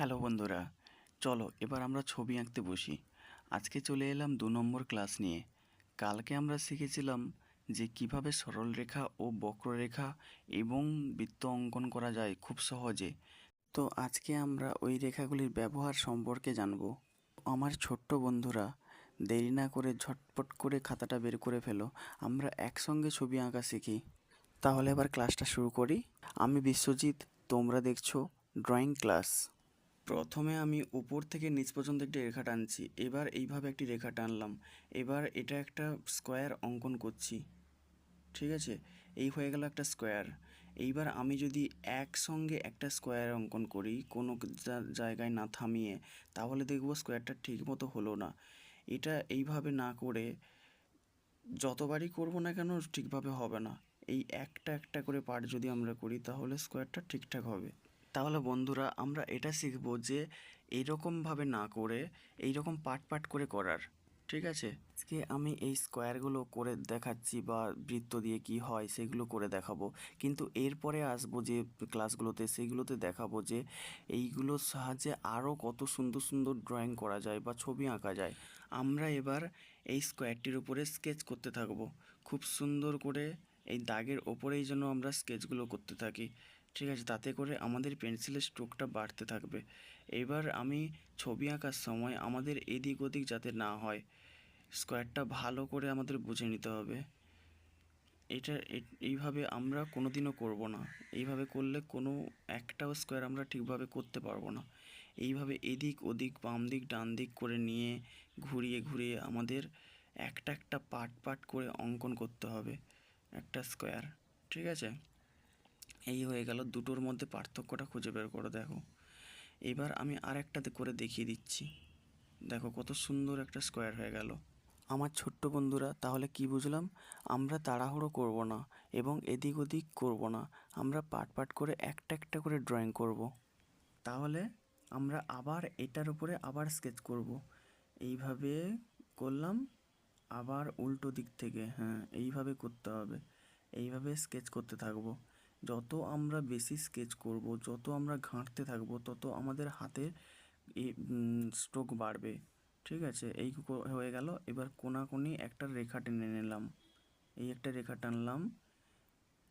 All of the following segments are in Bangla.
হ্যালো বন্ধুরা, চলো এবার আমরা ছবি আঁকতে বসি। আজকে চলে এলাম 2 নম্বর ক্লাস নিয়ে। কালকে আমরা শিখেছিলাম যে কিভাবে সরলরেখা ও বক্ররেখা এবং বৃত্ত অঙ্কন করা যায় খুব সহজে। তো আজকে আমরা ওই রেখাগুলির ব্যবহার সম্পর্কে জানব। আমার ছোট্ট বন্ধুরা, দেরি না করে ঝটপট করে খাতাটা বের করে ফেলো, আমরা একসঙ্গে ছবি আঁকা শিখি। তাহলে এবার ক্লাসটা শুরু করি। আমি বিশ্বজিৎ, তোমরা দেখছো ড্রয়িং ক্লাস। প্রথমে আমি উপর থেকে নিচ পর্যন্ত একটি রেখা টানছি। এবার এইভাবে একটি রেখা টানলাম। এবার এটা একটা স্কোয়ার অঙ্কন করছি, ঠিক আছে? এই হয়ে গেল একটা স্কোয়ার। এইবার আমি যদি একসঙ্গে একটা স্কোয়ার অঙ্কন করি কোনো জায়গায় না থামিয়ে, তাহলে দেখবো স্কোয়ারটা ঠিক মতো হলো না। এটা এইভাবে না করে যতবারই করব না কেন ঠিকভাবে হবে না। এই একটা একটা করে পার্ট যদি আমরা করি তাহলে স্কোয়ারটা ঠিকঠাক হবে। তাহলে বন্ধুরা, আমরা এটা শিখব যে এইরকমভাবে না করে এইরকম পার্ট পার্ট করে করার, ঠিক আছে? আজকে আমি এই স্কোয়ারগুলো করে দেখাচ্ছি বা বৃত্ত দিয়ে কি হয় সেগুলো করে দেখাবো, কিন্তু এরপরে আসবো যে ক্লাসগুলোতে সেইগুলোতে দেখাবো যে এইগুলোর সাহায্যে আরও কত সুন্দর সুন্দর ড্রয়িং করা যায় বা ছবি আঁকা যায়। আমরা এবার এই স্কোয়ারটির উপরে স্কেচ করতে থাকবো খুব সুন্দর করে। এই দাগের ওপরেই যেন আমরা স্কেচগুলো করতে থাকি, ঠিক আছে? তাতে করে আমাদের পেন্সিলের স্ট্রোকটা বাড়তে থাকবে। এবার আমি ছবি আঁকার সময় আমাদের এদিক ওদিক যাতে না হয়, স্কোয়ারটা ভালো করে আমাদের বুঝে নিতে হবে। এটা এইভাবে আমরা কোনো দিনও করবো না। এইভাবে করলে কোনো একটাও স্কোয়ার আমরা ঠিকভাবে করতে পারবো না। এইভাবে এদিক ওদিক বাম দিক ডান দিক করে নিয়ে ঘুরিয়ে ঘুরিয়ে আমাদের একটা একটা পার্ট পার্ট করে অঙ্কন করতে হবে একটা স্কোয়ার, ঠিক আছে? এই হয়ে গেল। দুটোর মধ্যে পার্থক্যটা খুঁজে বের করে দেখো। এবার আমি আরেকটাতে করে দেখিয়ে দিচ্ছি। দেখো কত সুন্দর একটা স্কোয়ার হয়ে গেল। আমার ছোট্ট বন্ধুরা, তাহলে কি বুঝলাম? আমরা তাড়াহুড়ো করব না এবং এদিক ওদিক করব না। আমরা পার্ট পার্ট করে একটা একটা করে ড্রয়িং করব। তাহলে আমরা আবার এটার উপরে আবার স্কেচ করব। এইভাবে করলাম, আবার উল্টো দিক থেকে, হ্যাঁ এইভাবে করতে হবে। এইভাবে স্কেচ করতে থাকবো। যত আমরা বেশি স্কেচ করব, যত আমরা ঘাঁটতে থাকবো, তত আমাদের হাতের স্ট্রোক বাড়বে, ঠিক আছে? এই হয়ে গেল। এবার কোনাকুনি একটা রেখা টেনে নিলাম। এই একটা রেখা টানলাম,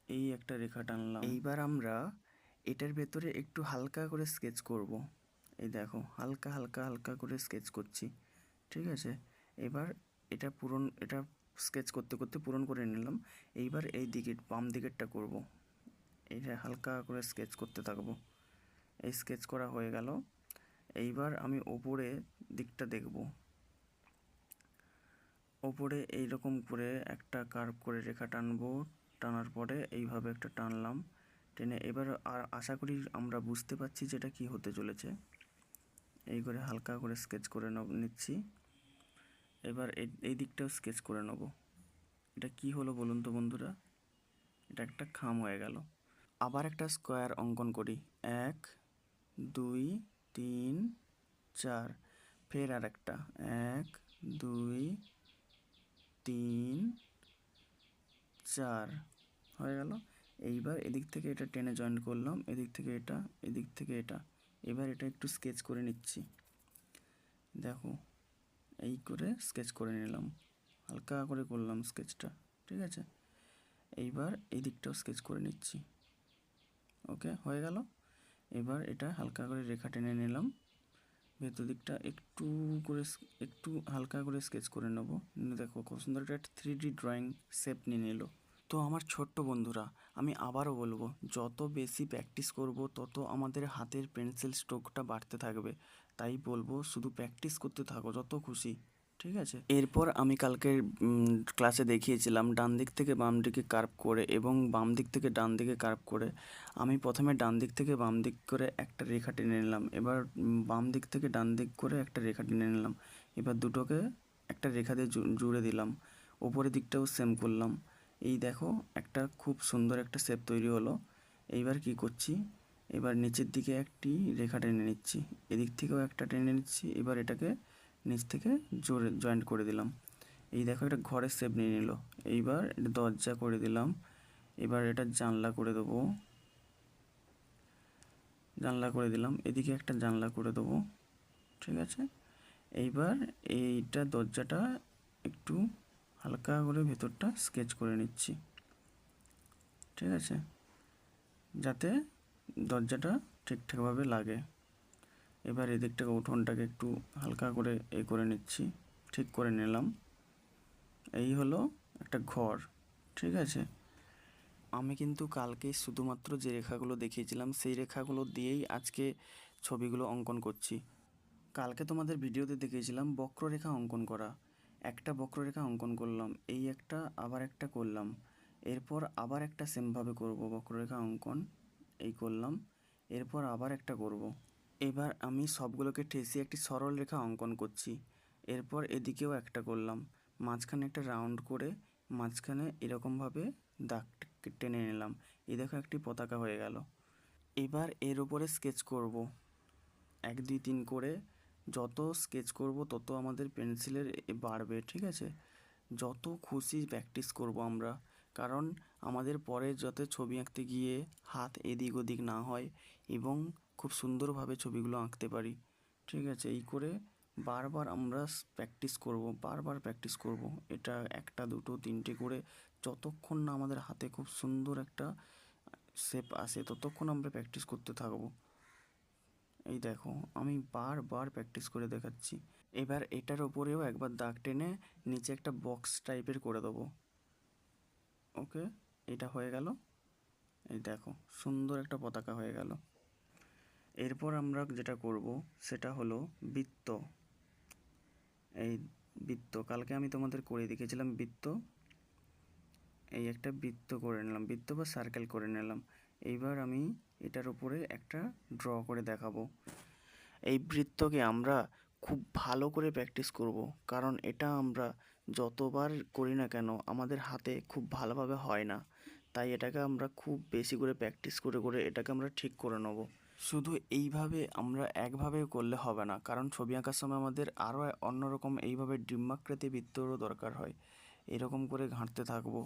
এই একটা রেখা টানলাম। এইবার আমরা এটার ভেতরে একটু হালকা করে স্কেচ করব। এই দেখো, হালকা হালকা হালকা করে স্কেচ করছি, ঠিক আছে? এবার এটা স্কেচ করতে করতে পূরণ করে নিলাম। এইবার এই দিকে বাম দিকেরটা করব। এটা হালকা করে স্কেচ করতে থাকবো। এই স্কেচ করা হয়ে গেল। এইবার আমি ওপরে দিকটা দেখব। ওপরে এইরকম করে একটা কার্ভ করে রেখা টানবো। টানার পরে এইভাবে একটা টানলাম। টেনে এবার আর আশা করি আমরা বুঝতে পারছি যেটা কি হতে চলেছে। এই করে হালকা করে স্কেচ করে নিচ্ছি। এবার এই দিকটাও স্কেচ করে নেব। এটা কি হলো বলুন তো বন্ধুরা? এটা একটা খাম হয়ে গেল। আবার একটা স্কোয়ার অঙ্কন করি। 1 2 3 4। ফের আর একটা 1 2 3 4 হয়ে গেল। এইবার এদিক থেকে এটা টেনে জয়েন করলাম, এদিক থেকে এটা, এদিক থেকে এটা। এবার এটা একটু স্কেচ করে নিচ্ছি। দেখো, এই করে স্কেচ করে নিলাম, হালকা করে করলাম স্কেচটা, ঠিক আছে? এইবার এই দিকটাও স্কেচ করে নিচ্ছি। ওকে, হয়ে গেল। এবার এটা হালকা করে রেখা টেনে নিলাম। ভেতর দিকটা একটু হালকা করে স্কেচ করে নেবো। দেখো কত সুন্দর একটা 3D ড্রয়িং শেপ নিয়ে নিল। তো আমার ছোট্ট বন্ধুরা, আমি আবারও বলবো, যত বেশি প্র্যাকটিস করব তত আমাদের হাতের পেন্সিল স্ট্রোকটা বাড়তে থাকবে। তাই বলবো শুধু প্র্যাকটিস করতে থাকো যত খুশি, ঠিক আছে? এরপর আমি কালকের ক্লাসে দেখিয়েছিলাম ডান দিক থেকে বাম দিকে কার্ভ করে এবং বাম দিক থেকে ডান দিকে কার্ভ করে। আমি প্রথমে ডান দিক থেকে বাম দিক করে একটা রেখা টেনে নিলাম। এবার বাম দিক থেকে ডান দিক করে একটা রেখা টেনে নিলাম। এবার দুটোকে একটা রেখা দিয়ে জুড়ে দিলাম। ওপরের দিকটাও সেম করলাম। এই দেখো, একটা খুব সুন্দর একটা শেপ তৈরি হলো। এইবার কি করছি? এবার নিচের দিকে একটি রেখা টেনে নিচ্ছি, এদিক থেকেও একটা টেনে নিচ্ছি। এবার এটাকে নিচ থেকে জয়েন্ট করে দিলাম। এই দেখো, এটা ঘরের শেপ নিয়ে নিল। এইবার এটা দরজা করে দিলাম। এবার এটা জানলা করে দেবো। জানলা করে দিলাম, এদিকে একটা জানলা করে দেবো, ঠিক আছে। এইবার এইটা দরজাটা একটু হালকা করে ভেতরটা স্কেচ করে নিচ্ছি, ঠিক আছে, যাতে দরজাটা ঠিকঠাকভাবে লাগে। এবার এদিকটাকে উঠোনটাকে একটু হালকা করে করে নিচ্ছি, ঠিক করে নিলাম। এই হলো একটা ঘর, ঠিক আছে। আমি কিন্তু কালকে শুধুমাত্র যে রেখাগুলো দেখিয়েছিলাম সেই রেখাগুলো দিয়েই আজকে ছবিগুলো অঙ্কন করছি। কালকে তোমাদের ভিডিওতে দেখিয়েছিলাম বক্ররেখা অঙ্কন করা। একটা বক্ররেখা অঙ্কন করলাম, এই একটা আবার একটা করলাম, এরপর আবার একটা সেমভাবে করব বক্ররেখা অঙ্কন, এই করলাম, এরপর আবার একটা করব। এবার আমি সবগুলোকে ঠেসে একটি সরল রেখা অঙ্কন করছি। এরপর এদিকেও একটা করলাম, মাঝখানে একটা রাউন্ড করে মাঝখানে এরকমভাবে দাগ টেনে নিলাম। এই দেখো একটি পতাকা হয়ে গেল। এবার এর উপরে স্কেচ করব 1 2 3 করে। যত স্কেচ করব তত আমাদের পেন্সিলের বাড়বে, ঠিক আছে। যত খুশি প্র্যাকটিস করব আমরা, কারণ আমাদের পরে যাতে ছবি আঁকতে গিয়ে হাত এদিক ওদিক না হয় এবং খুব সুন্দরভাবে ছবিগুলো আঁকতে পারি, ঠিক আছে। এই করে বারবার আমরা প্র্যাকটিস করব, বারবার প্র্যাকটিস করব। এটা 1টা 2টো 3টে করে যতক্ষণ না আমাদের হাতে খুব সুন্দর একটা শেপ আসে ততক্ষণ আমরা প্র্যাকটিস করতে থাকবো। এই দেখো আমি বারবার প্র্যাকটিস করে দেখাচ্ছি। এবার এটার ওপরেও একবার দাগ টেনে নিচে একটা বক্স টাইপের করে দেবো। ওকে, এটা হয়ে গেল। এই দেখো সুন্দর একটা পতাকা হয়ে গেল। এরপর আমরা যেটা করব সেটা হলো বৃত্ত। এই বৃত্ত কালকে আমি তোমাদের করে দেখিয়েছিলাম বৃত্ত। এই একটা বৃত্ত করে নিলাম, বৃত্ত বা সার্কেল করে নিলাম। এইবার আমি এটার উপরে একটা ড্র করে দেখাবো। এই বৃত্তকে আমরা খুব ভালো করে প্র্যাকটিস করব, কারণ এটা আমরা যতবার করি না কেন আমাদের হাতে খুব ভালোভাবে হয় না। তাই এটাকে আমরা খুব বেশি করে প্র্যাকটিস করে করে এটাকে আমরা ঠিক করে নেব। শুধু এইভাবে আমরা একভাবে করলে হবে না, কারণ ছবি আঁকার সময় আমাদের আরও অন্যরকম এইভাবে ডিম্বাকৃতি বৃত্তরও দরকার হয়। এরকম করে ঘাঁটতে থাকবো।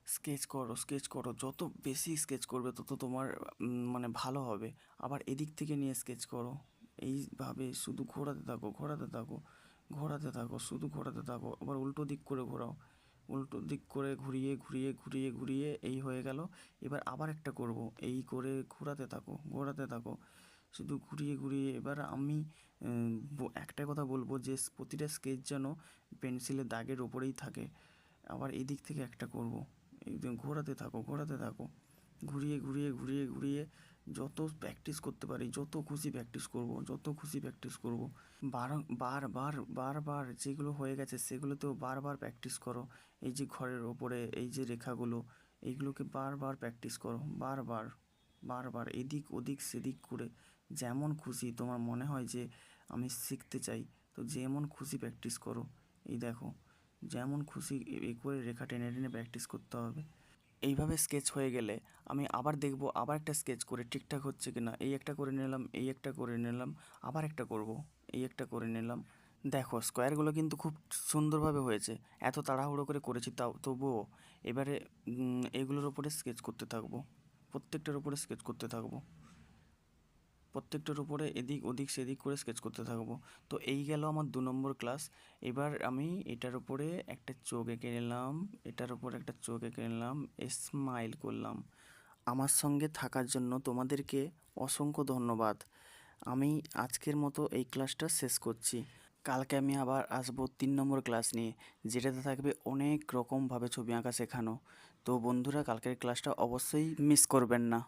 স্কেচ করো স্কেচ করো, যত বেশি স্কেচ করবে তত তোমার মানে ভালো হবে। আবার এদিক থেকে নিয়ে স্কেচ করো, এইভাবে শুধু ঘোরাতে থাকো ঘোরাতে থাকো ঘোরাতে থাকো, শুধু ঘোরাতে থাকো। আবার উল্টো দিক করে ঘোরাও, উল্টো দিক করে ঘুরিয়ে ঘুরিয়ে ঘুরিয়ে ঘুরিয়ে এই হয়ে গেল। এবার আবার একটা করব, এই করে ঘোরাতে থাকো ঘোরাতে থাকো, শুধু ঘুরিয়ে ঘুরিয়ে। এবার আমি একটা কথা বলবো যে প্রতিটা স্কেচ যেন পেন্সিলের দাগের ওপরেই থাকে। আবার এদিক থেকে একটা করব, একদম ঘোরাতে থাকো ঘোরাতে থাকো, ঘুরিয়ে ঘুরিয়ে ঘুরিয়ে ঘুরিয়ে যত প্র্যাকটিস করতে পারি, যত খুশি প্র্যাকটিস করব, যত খুশি প্র্যাকটিস করব। বারবার বারবার যেগুলো হয়ে গেছে সেগুলোতেও বারবার প্র্যাকটিস করো। এই যে ঘরের ওপরে এই যে রেখাগুলো, এইগুলোকে বারবার প্র্যাকটিস করো, বারবার বারবার এদিক ওদিক সেদিক করে যেমন খুশি তোমার মনে হয় যে আমি শিখতে চাই, তো যেমন খুশি প্র্যাকটিস করো। এই দেখো যেমন খুশি এই করে রেখা টেনে টেনে প্র্যাকটিস করতে হবে। এইভাবে স্কেচ হয়ে গেলে আমি আবার দেখব, আবার একটা স্কেচ করে ঠিকঠাক হচ্ছে কি না। এই একটা করে নিলাম, এই একটা করে নিলাম, আবার একটা করব, এই একটা করে নিলাম। দেখো স্কোয়ারগুলো কিন্তু খুব সুন্দরভাবে হয়েছে, এত তাড়াহুড়ো করে করেছি তাও তবুও। এবারে এগুলোর ওপরে স্কেচ করতে থাকবো, প্রত্যেকটার উপরে স্কেচ করতে থাকবো, প্রত্যেকটার উপরে এদিক ওদিক সেদিক করে স্কেচ করতে থাকবো। তো এই গেল আমার 2 নম্বর ক্লাস। এবার আমি এটার উপরে একটা চোখ এঁকে নিলাম, এটার উপরে একটা চোখ এঁকে নিলাম, স্মাইল করলাম। আমার সঙ্গে থাকার জন্য তোমাদেরকে অসংখ্য ধন্যবাদ। আমি আজকের মতো এই ক্লাসটা শেষ করছি। কালকে আমি আবার আসবো 3 নম্বর ক্লাস নিয়ে, যেটাতে থাকবে অনেক রকমভাবে ছবি আঁকা শেখানো। তো বন্ধুরা কালকের ক্লাসটা অবশ্যই মিস করবেন না।